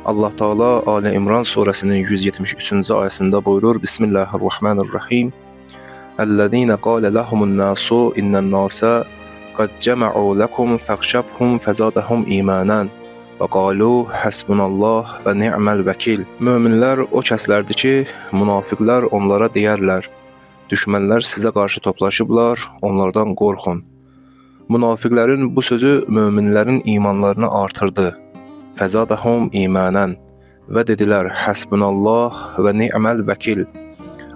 Allah Teala Ali İmran suresinin 173. ayetinde buyurur: Bismillahirrahmanirrahim. Ellezine qâle lehumun nâsu innen nâse qad cema'u lekum fekşefhum fezadahum imanen ve qalu hasbunallah ve ni'mel vekil. Müminler o kəslərdir ki, münafiqlər onlara deyərlər: Düşmənlər sizə qarşı toplaşıblar, onlardan qorxun. Münafiqlərin bu sözü möminlərin imanlarını artırdı. Fezadahum imanen və dedilər: Hasbunallah və ni'mel vekil.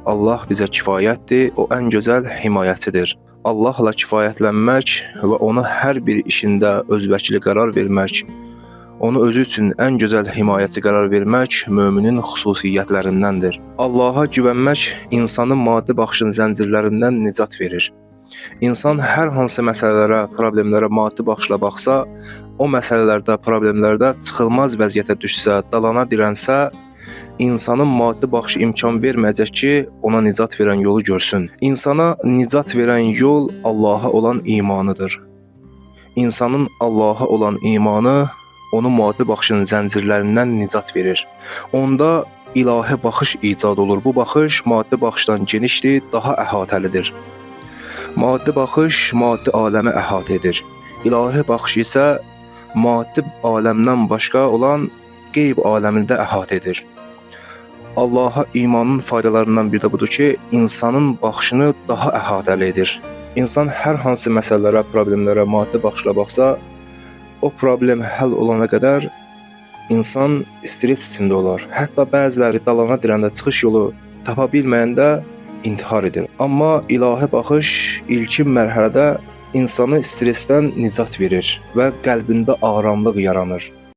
Allah bizə kifayətdir, o ən gözəl himayəçidir. Allahla kifayətlənmək və onu hər bir işində özvəkili qərar vermək, onu özü üçün ən gözəl himayəçi qərar vermək müminin xüsusiyyətlərindəndir. Allaha güvənmək insanın maddi baxışın zəncirlərindən nicat verir. İnsan hər hansı məsələlərə, problemlərə maddi baxışla baxsa, o məsələlərdə, problemlərdə çıxılmaz vəziyyətə düşsə, dalana dirənsə, insanın maddi baxışı imkan verməyəcək ki, ona nicat verən yolu görsün. İnsana nicat verən yol Allaha olan imanıdır. İnsanın Allaha olan imanı onu maddi baxışın zəncirlərindən nicat verir. Onda ilahi baxış icad olur. Bu baxış maddi baxışdan genişdir, daha əhatəlidir. Maddi baxış maddi aləmi əhatə edir. İlahi baxış isə maddi aləmdən başqa olan qeyb aləmini də əhatə edir. Allaha imanın faydalarından biri də budur ki, insanın baxışını daha əhatəli edir. İnsan hər hansı məsələlərə, problemlərə maddi baxışla baxsa, o problem həll olana qədər insan stres içində olar. Hətta bəziləri dalana dirəndə çıxış yolu tapa bilməyəndə intihar edir. Amma ilahi baxış ilkin mərhələdə insanı stresdən nicat verir və qəlbində aramlıq yaranır.